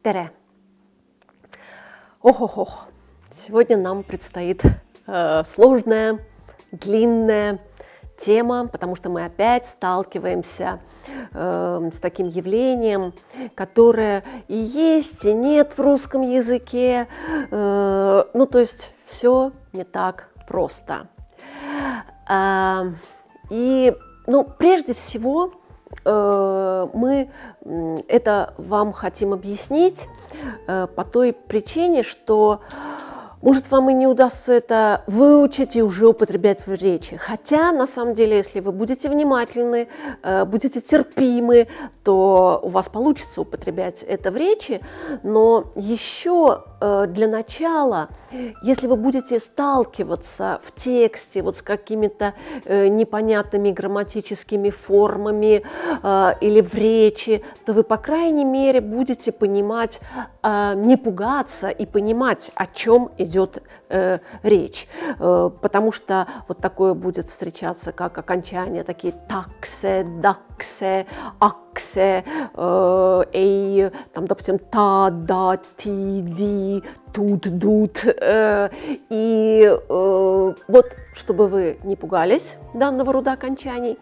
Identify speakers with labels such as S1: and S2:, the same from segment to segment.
S1: Тере. Ох-ох-ох. Сегодня нам предстоит сложная, длинная тема, потому что мы опять сталкиваемся с таким явлением, которое и есть, и нет в русском языке. Ну, то есть все не так просто. Прежде всего, мы это вам хотим объяснить по той причине, что, может, вам и не удастся это выучить и уже употреблять в речи. Хотя, на самом деле, если вы будете внимательны, будете терпимы, то у вас получится употреблять это в речи. Но еще для начала, если вы будете сталкиваться в тексте вот с какими-то непонятными грамматическими формами или в речи, то вы, по крайней мере, будете понимать, не пугаться и понимать, о чем идет речь. Потому что вот такое будет встречаться, как окончания, такие таксе, даксе, аксе, эй, там, допустим, та, да, ти, ди, тут, дут. И вот, чтобы вы не пугались данного рода окончаний,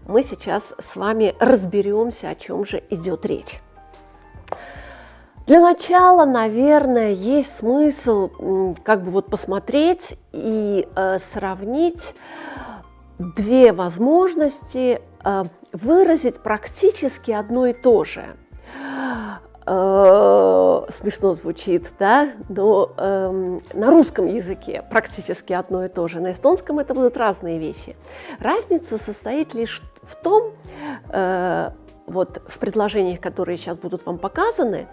S1: мы сейчас с вами разберемся, о чем же идет речь. Для начала, наверное, есть смысл как бы вот посмотреть и сравнить две возможности выразить практически одно и то же. Смешно звучит, да? Но на русском языке практически одно и то же. На эстонском это будут разные вещи. Разница состоит лишь в том, вот в предложениях, которые сейчас будут вам показаны,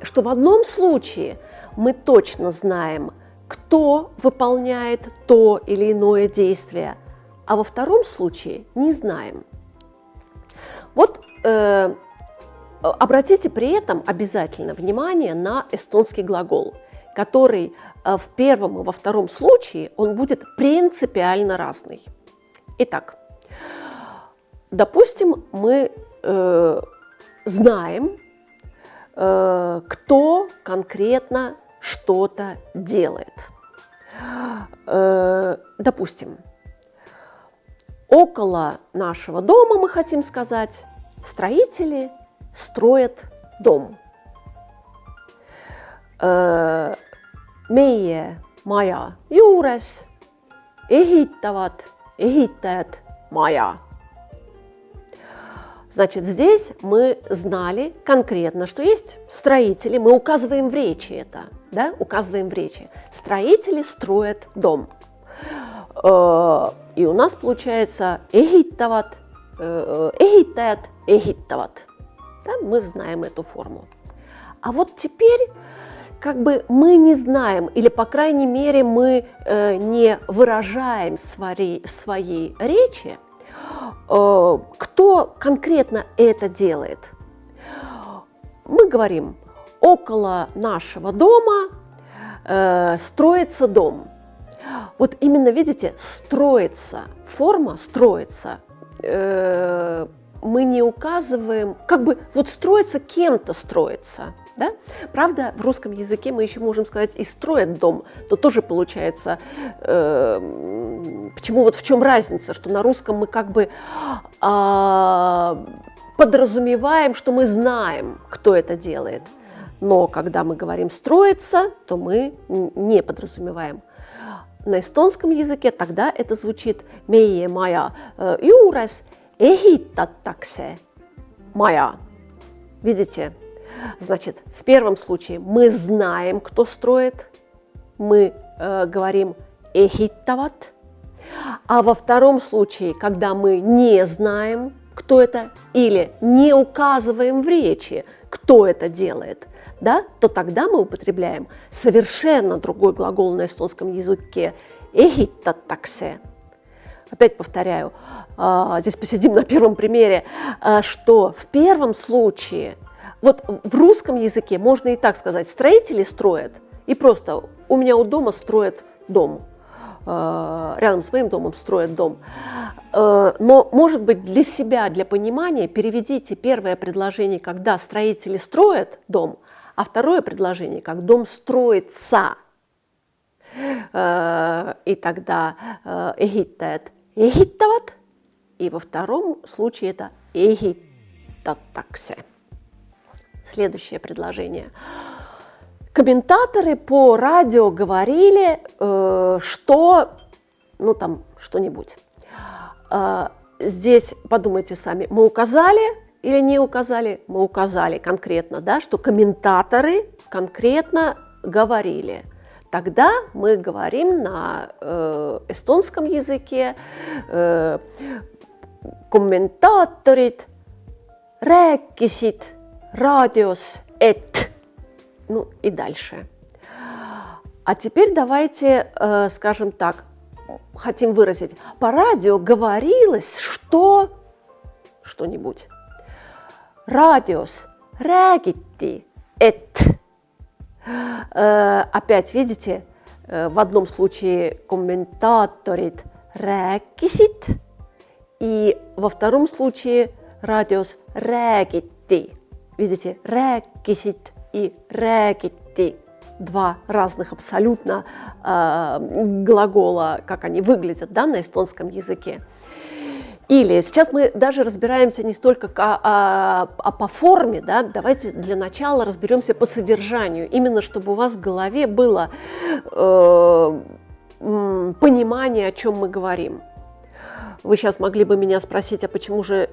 S1: что в одном случае мы точно знаем, кто выполняет то или иное действие, а во втором случае не знаем. Вот обратите при этом обязательно внимание на эстонский глагол, который в первом и во втором случае он будет принципиально разный. Итак, допустим, мы знаем, кто конкретно что-то делает. Допустим, около нашего дома, мы хотим сказать, строители строят дом. Meie maja juures ehitavad ehitajad maja. Значит, здесь мы знали конкретно, что есть строители, мы указываем в речи это, да, указываем в речи. Строители строят дом. И у нас получается ehittavad, ehitajad ehitavad. Да, мы знаем эту форму. А вот теперь как бы мы не знаем, или, по крайней мере, мы не выражаем в своей речи, кто конкретно это делает. Мы говорим, около нашего дома строится дом. Вот именно, видите, строится, форма строится. Мы не указываем, как бы вот строится, кем-то строится. Да? Правда, в русском языке мы еще можем сказать и строят дом, то тоже получается, почему вот в чем разница, что на русском мы как бы подразумеваем, что мы знаем, кто это делает, но когда мы говорим строится, то мы не подразумеваем. На эстонском языке тогда это звучит meie maja juures ehitatakse maja. Видите? Значит, в первом случае мы знаем, кто строит, мы говорим ehitavad, а во втором случае, когда мы не знаем, кто это, или не указываем в речи, кто это делает, да, то тогда мы употребляем совершенно другой глагол на эстонском языке ehitatakse. Опять повторяю, здесь посидим на первом примере, что в первом случае, вот в русском языке можно и так сказать, строители строят, и просто у меня у дома строят дом. рядом с моим домом строят дом. Но, может быть, для себя, для понимания переведите первое предложение, когда строители строят дом, а второе предложение, как дом строится. И тогда ehitajat ehitavad, и во втором случае это ehitatakse. Следующее предложение. Комментаторы по радио говорили, что, ну там, что-нибудь. Здесь подумайте сами, мы указали или не указали? Мы указали конкретно, да, что комментаторы конкретно говорили. Тогда мы говорим на эстонском языке комментаторит rääkisid радиос et. Ну и дальше. А теперь давайте, скажем так, хотим выразить. По радио говорилось, что что-нибудь. Радиос räägiti et. Опять видите, в одном случае комментаторит rääkisid, и во втором случае радиос räägiti. Видите, rääkisid и räägiti. Два разных абсолютно глагола, как они выглядят, да, на эстонском языке. Или сейчас мы даже разбираемся не столько по форме, да, давайте для начала разберемся по содержанию, именно чтобы у вас в голове было понимание, о чем мы говорим. Вы сейчас могли бы меня спросить, а почему же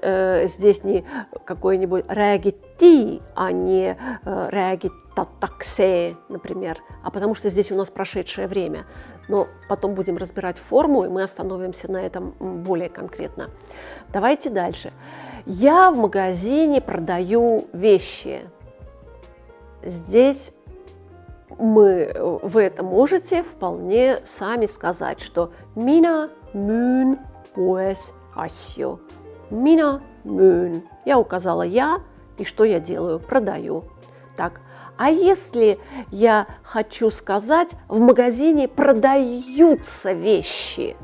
S1: здесь не какой-нибудь räägiti, а не räägitatakse, например, а потому что здесь у нас прошедшее время. Но потом будем разбирать форму, и мы остановимся на этом более конкретно. Давайте дальше. Я в магазине продаю вещи. Здесь вы это можете вполне сами сказать, что mina müün poes asju. Mina müün. Я указала я, и что я делаю? Продаю. Так. А если я хочу сказать, в магазине продаются вещи,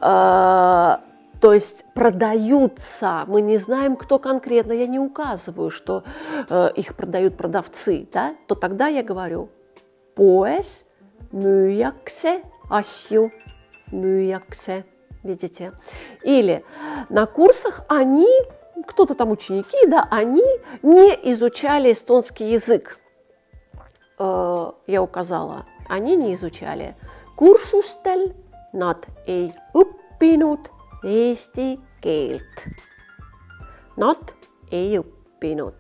S1: то есть продаются, мы не знаем, кто конкретно, я не указываю, что их продают продавцы, да, то тогда я говорю poes müüakse asju, müüakse, видите? Или на курсах они, кто-то там ученики, да, они не изучали эстонский язык. Я указала, они не изучали. Kursustel nad ei õppinud eesti keelt. Nad ei õppinud.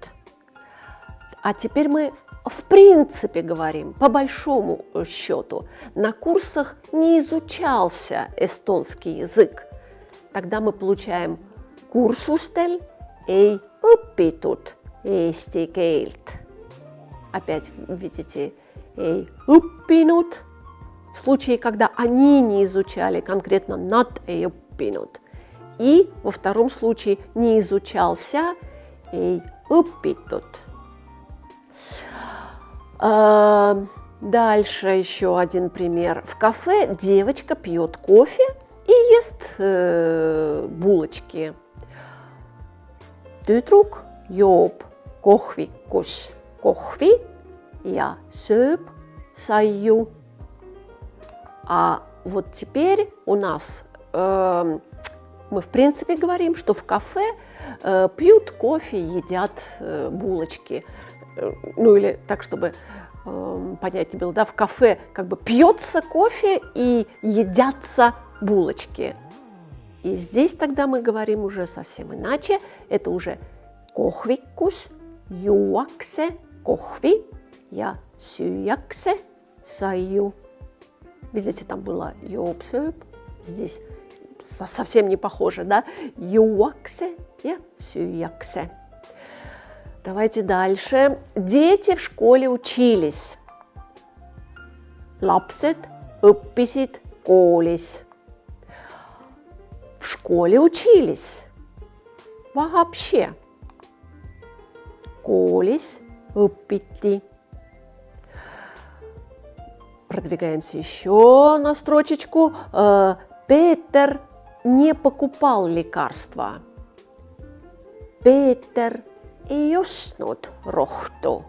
S1: А теперь мы в принципе говорим, по большому счету, на курсах не изучался эстонский язык. Тогда мы получаем kursustel ei õpitud eesti keelt. Опять видите, ei õppinud. В случае, когда они не изучали, конкретно nad ei õppinud. И во втором случае не изучался ei õpitud. Дальше еще один пример. В кафе девочка пьет кофе и ест булочки. Tüdruk joob kohvikus kohvi ja sööb saiu. А вот теперь у нас мы в принципе говорим, что в кафе пьют кофе, едят булочки. Ну или так, чтобы понятнее было, да, в кафе как бы пьется кофе и едятся булочки. И здесь тогда мы говорим уже совсем иначе. Это уже kohvikus juuakse kohvi ja süüakse saiu. Видите, там было joob, sööb. Здесь совсем не похоже, да? Juuakse ja süüakse. Давайте дальше. Дети в школе учились. Lapsed õppisid koolis. В школе учились. Вообще. Koolis õpiti. продвигаемся еще на строчечку. Петер не покупал лекарства. Петер ei ostnud rohtu.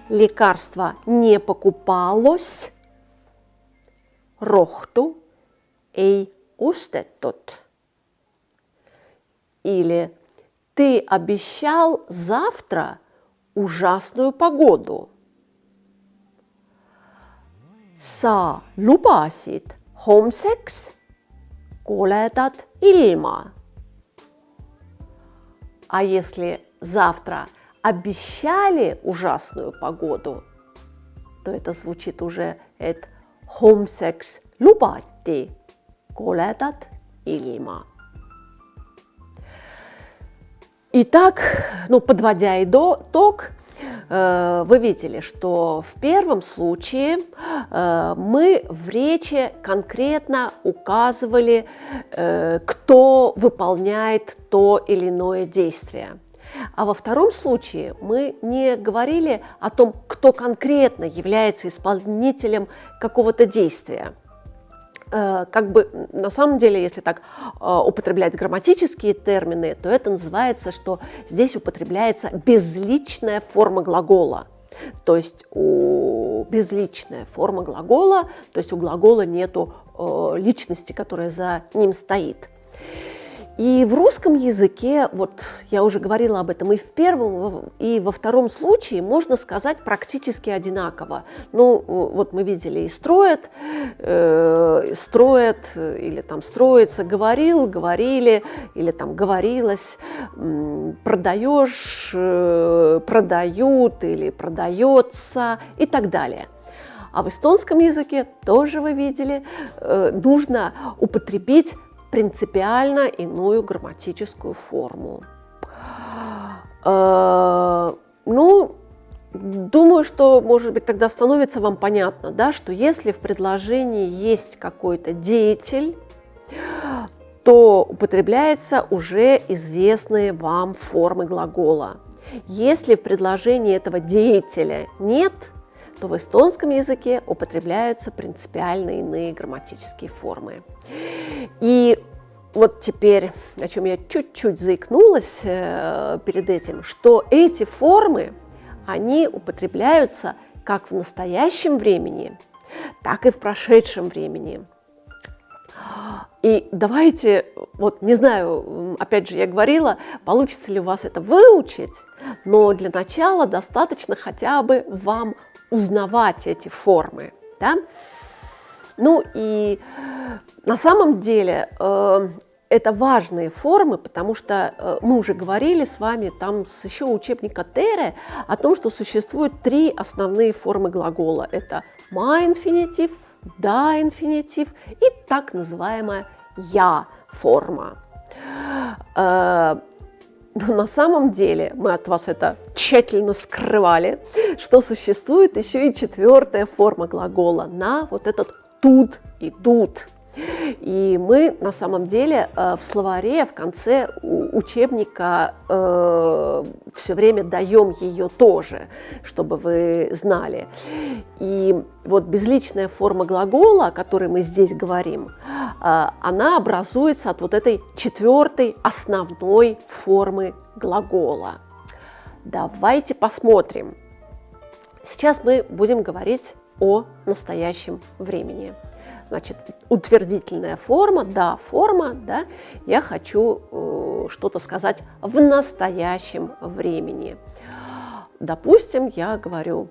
S1: Лекарство не покупалось. Rohtu ei ostettud. Или ты обещал завтра ужасную погоду. Sa lubasid homseks koledat ilma. А если завтра обещали ужасную погоду, то это звучит уже et homseks lubati koledat ilma. Итак, подводя итог, вы видели, что в первом случае мы в речи конкретно указывали, кто выполняет то или иное действие. А во втором случае мы не говорили о том, кто конкретно является исполнителем какого-то действия. На самом деле, если так употреблять грамматические термины, то это называется, что здесь употребляется безличная форма глагола. То есть безличная форма глагола, то есть у глагола нету личности, которая за ним стоит. И в русском языке, я уже говорила об этом и в первом, и во втором случае, можно сказать практически одинаково. Мы видели и строят, или там строится, говорил, говорили, или там говорилось, продаешь, продают или продается и так далее. А в эстонском языке тоже вы видели, нужно употребить принципиально иную грамматическую форму. Думаю, что, может быть, тогда становится вам понятно, да, что если в предложении есть какой-то деятель, то употребляются уже известные вам формы глагола. Если в предложении этого деятеля нет, то в эстонском языке употребляются принципиально иные грамматические формы. И вот теперь, о чем я чуть-чуть заикнулась перед этим, что эти формы, они употребляются как в настоящем времени, так и в прошедшем времени. И давайте, не знаю, опять же, я говорила, получится ли у вас это выучить, но для начала достаточно хотя бы вам узнавать эти формы, да? И на самом деле это важные формы, потому что мы уже говорили с вами там с еще учебника Тере о том, что существует 3 основные формы глагола. Это ма-инфинитив, да-инфинитив и так называемая я-форма. Но на самом деле мы от вас это тщательно скрывали, что существует еще и 4-я форма глагола на этот тут, идут. И мы на самом деле в словаре в конце учебника все время даем ее тоже, чтобы вы знали. И безличная форма глагола, о которой мы здесь говорим, она образуется от этой 4-й основной формы глагола. Давайте посмотрим. Сейчас мы будем говорить о настоящем времени. Значит, утвердительная форма, да, форма, да, я хочу что-то сказать в настоящем времени. Допустим, я говорю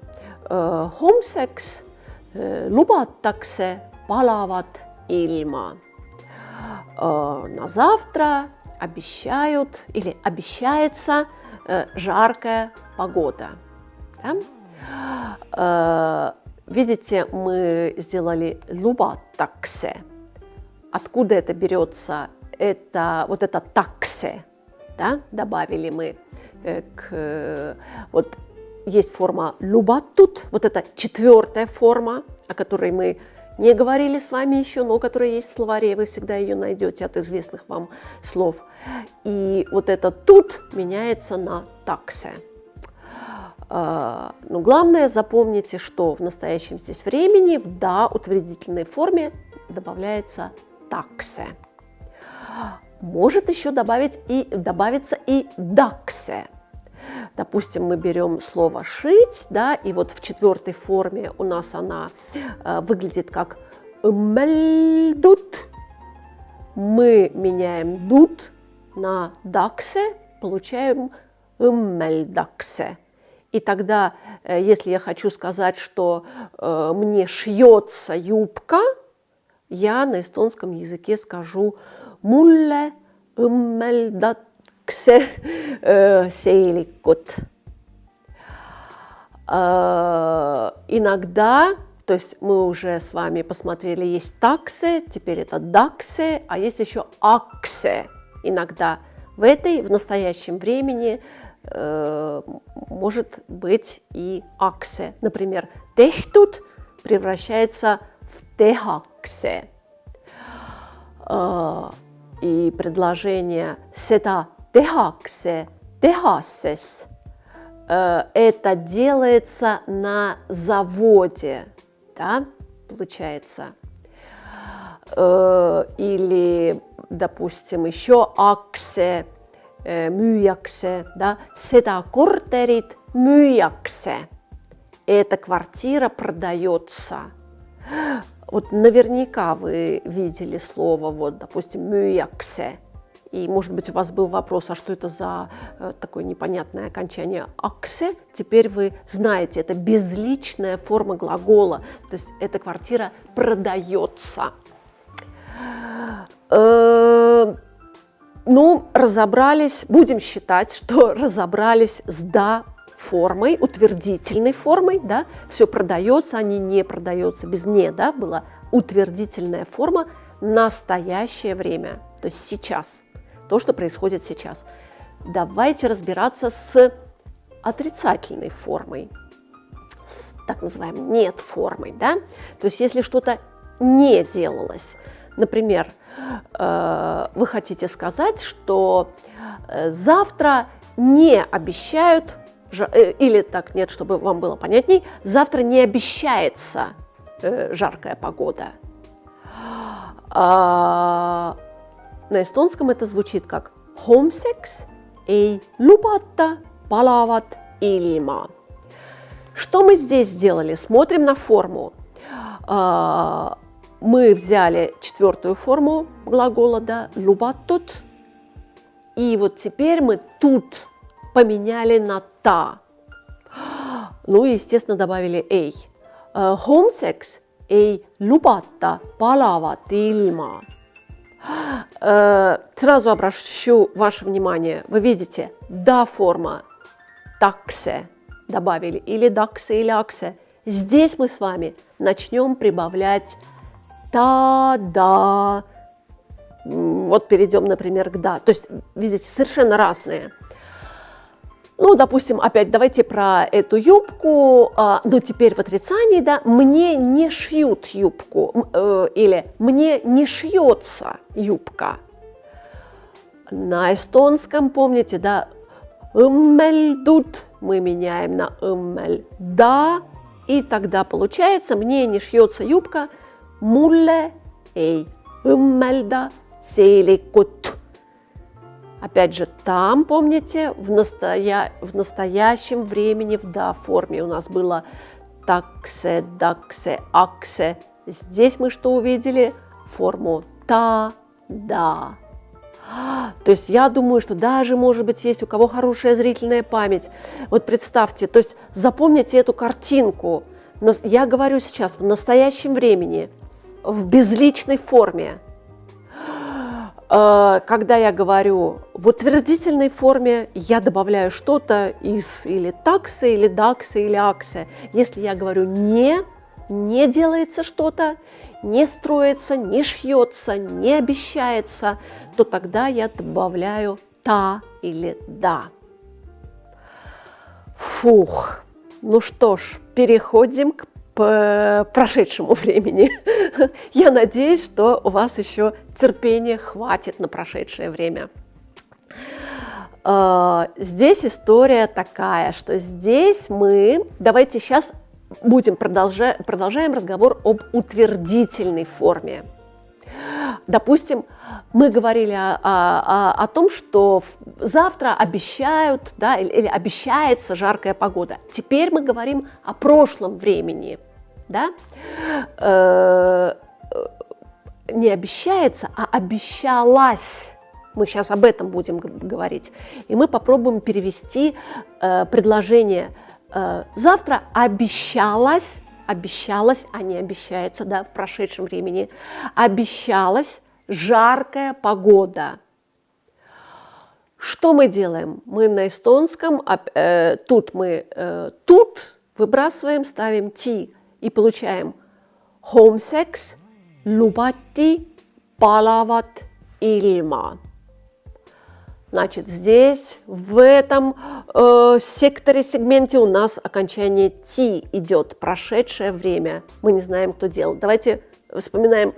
S1: homseks lubatakse palavat ilma. На завтра обещают или обещается жаркая погода. Да? Видите, мы сделали lubatakse. Откуда это берется? Это это таксе, да? Добавили мы есть форма lubatud, это 4-я форма, о которой мы не говорили с вами еще, но которая есть в словаре, вы всегда ее найдете от известных вам слов. И это тут меняется на таксе. Но главное, запомните, что в настоящем здесь времени в «да» утвердительной форме добавляется «таксе». Может еще добавиться и «даксе». Допустим, мы берем слово «шить», да, и вот в четвертой форме у нас она выглядит как «мельдут». Мы меняем «дут» на «даксе», получаем «мельдаксе». И тогда, если я хочу сказать, что мне шьется юбка, я на эстонском языке скажу «mulle õmmeldakse seelikut». Иногда, то есть мы уже с вами посмотрели, есть таксе, теперь это даксе, а есть еще аксе. Иногда в настоящем времени может быть и аксе. Например, tehtud превращается в tehakse. И предложение seda tehakse tehases это делается на заводе, да, получается. Или, допустим, еще аксе, müüakse, да, seda korterit müüakse. Эта квартира продается. Вот наверняка вы видели слово, вот, допустим, müüakse. И, может быть, у вас был вопрос, а что это за такое непонятное окончание аксе? Теперь вы знаете, это безличная форма глагола. То есть эта квартира продается. Ну, разобрались, будем считать, что разобрались с «да» формой, утвердительной формой, да, все продается, а не продается, без «не», да, была утвердительная форма, настоящее время, то есть сейчас, то, что происходит сейчас. Давайте разбираться с отрицательной формой, с так называемой «нет» формой, да, то есть если что-то не делалось. Например, вы хотите сказать, что завтра не обещают, или так, нет, чтобы вам было понятней, завтра не обещается жаркая погода. На эстонском это звучит как homseks ei lubata palavat ilma. Что мы здесь сделали? Смотрим на форму. Мы взяли четвертую форму глагола, да, lubatud, и вот теперь мы тут поменяли на «та». Ну и, естественно, добавили «ei». Homseks ei lubata palavat ilma. Сразу обращу ваше внимание, вы видите, «да» форма «таксе» добавили, или «даксе», или «аксе». Здесь мы с вами начнем прибавлять «та», «да». Вот перейдем, например, к «да». То есть, видите, совершенно разные. Ну, допустим, опять давайте про эту юбку, но теперь в отрицании, да, мне не шьют юбку, или мне не шьется юбка. На эстонском, помните, да, õmmeldud мы меняем на õmmelda, и тогда получается, мне не шьется юбка, mulle ei õmmelda seelikut. Опять же, там, помните, в настоящем времени в «да» форме у нас было таксе, даксе, аксе. Здесь мы что увидели? Форму «та», «да». То есть я думаю, что даже, может быть, есть у кого хорошая зрительная память. Вот представьте, то есть запомните эту картинку. Я говорю сейчас в настоящем времени, в безличной форме. Когда я говорю в утвердительной форме, я добавляю что-то из или таксы, или даксы, или аксы. Если я говорю не делается что-то, не строится, не шьется, не обещается, то тогда я добавляю та или да. Фух. Ну что ж, переходим к прошедшему времени. Я надеюсь, что у вас еще терпения хватит на прошедшее время. Здесь история такая, что здесь мы, давайте сейчас продолжаем разговор об утвердительной форме. Допустим, мы говорили о том, что завтра обещают, да, или обещается жаркая погода. Теперь мы говорим о прошлом времени. Да? Не обещается, а обещалась. Мы сейчас об этом будем говорить. И мы попробуем перевести предложение завтра обещалась, а не обещается, да, в прошедшем времени, обещалась жаркая погода. Что мы делаем? Мы на эстонском, тут выбрасываем, ставим ти и получаем homseks lubati palavat ilma. Значит, здесь, в этом сегменте у нас окончание «ти» идет, прошедшее время. Мы не знаем, кто делал. Давайте вспоминаем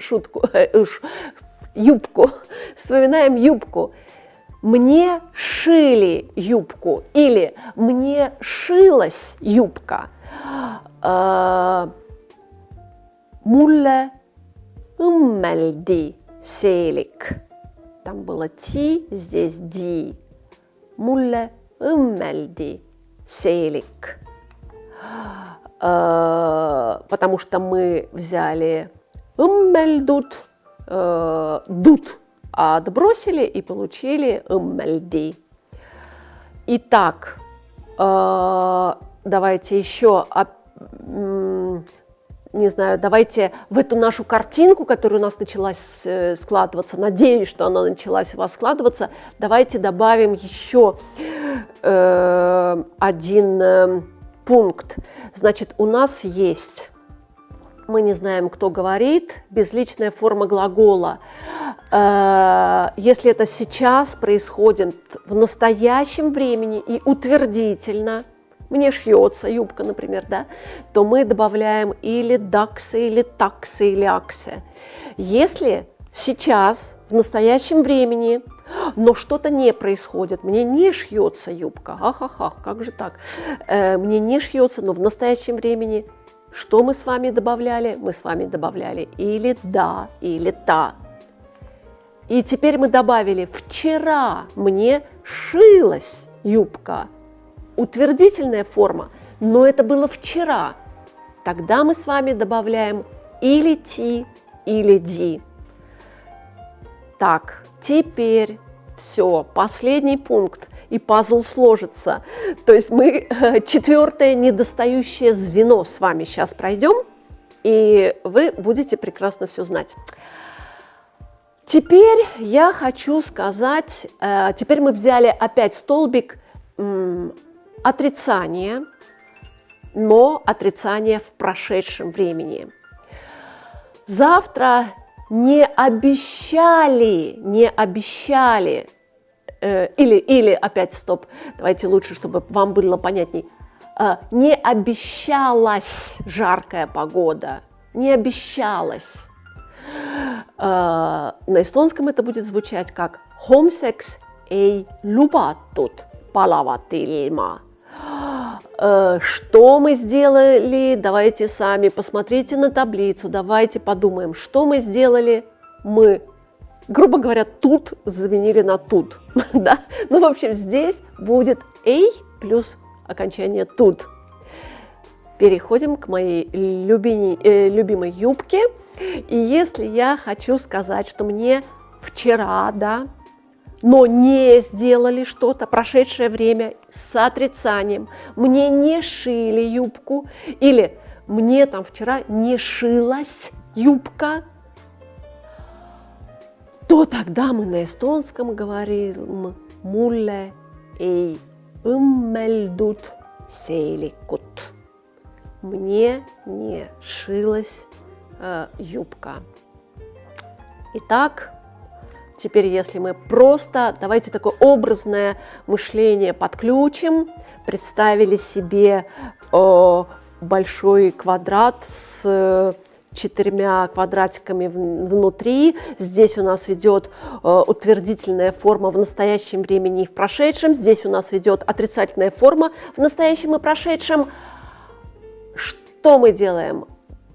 S1: юбку. Вспоминаем юбку. Мне шили юбку или мне шилась юбка. Mulle õmmeldi seelik. Там было ти, здесь ди. Mulle õmmeldi seelik. Потому что мы взяли õmmeldud, дуд отбросили и получили õmmeldi. Итак, давайте еще, не знаю, давайте в эту нашу картинку, которая у нас началась складываться, надеюсь, что она началась у вас складываться, давайте добавим еще один пункт. Значит, у нас есть, мы не знаем, кто говорит, безличная форма глагола. Если это сейчас происходит в настоящем времени и утвердительно, мне шьется юбка, например, да, то мы добавляем или даксе, или таксе, или аксе. Если сейчас, в настоящем времени, но что-то не происходит, мне не шьется юбка, как же так, мне не шьется, но в настоящем времени, что мы с вами добавляли? Мы с вами добавляли или да, или та. И теперь мы добавили вчера мне шилась юбка. Утвердительная форма, но это было вчера. Тогда мы с вами добавляем или ти, или ди. Так, теперь все, последний пункт, и пазл сложится. То есть мы четвертое недостающее звено с вами сейчас пройдем, и вы будете прекрасно все знать. Теперь я хочу сказать, теперь мы взяли опять столбик отрицание, но отрицание в прошедшем времени. Завтра не обещали, или опять стоп, давайте лучше, чтобы вам было понятней, не обещалась жаркая погода, не обещалась. На эстонском это будет звучать как homseks ei lubatud palavat ilma. Что мы сделали? Давайте сами посмотрите на таблицу, давайте подумаем, что мы сделали. Мы, грубо говоря, тут заменили на тут. Да? Ну, в общем, здесь будет «эй» плюс окончание «тут». Переходим к моей любимой юбке. И если я хочу сказать, что мне вчера, да, но не сделали что-то, прошедшее время с отрицанием, мне не шили юбку, или мне там вчера не шилась юбка, то тогда мы на эстонском говорим «mulle ei õmmeldud seelikut». Мне не шилась юбка. Итак, теперь если мы просто, давайте такое образное мышление подключим, представили себе большой квадрат с 4 квадратиками внутри. Здесь у нас идет утвердительная форма в настоящем времени и в прошедшем. Здесь у нас идет отрицательная форма в настоящем и прошедшем. Что мы делаем?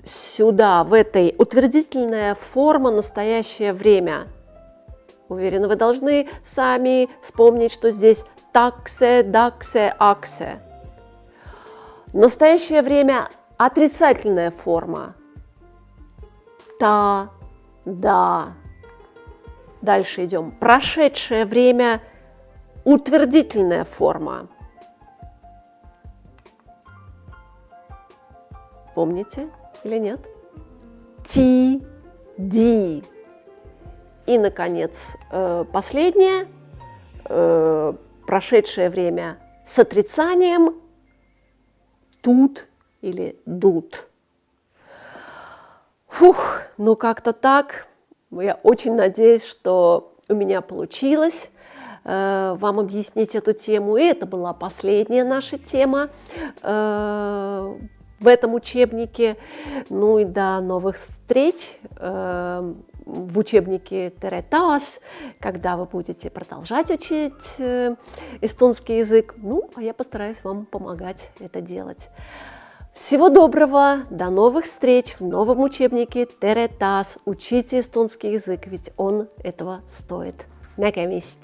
S1: Сюда, в этой утвердительная форма настоящее время. Уверена, вы должны сами вспомнить, что здесь таксе, даксе, аксе. Настоящее время отрицательная форма. Та, да. Дальше идем. Прошедшее время утвердительная форма. Помните или нет? Ти, ди. И, наконец, последнее. Прошедшее время с отрицанием. Тут или дут. Фух, ну как-то так. Я очень надеюсь, что у меня получилось вам объяснить эту тему. И это была последняя наша тема в этом учебнике. Ну и до новых встреч в учебнике Теретас, когда вы будете продолжать учить эстонский язык. Ну, а я постараюсь вам помогать это делать. Всего доброго, до новых встреч в новом учебнике Теретас. Учите эстонский язык, ведь он этого стоит. Nägemist!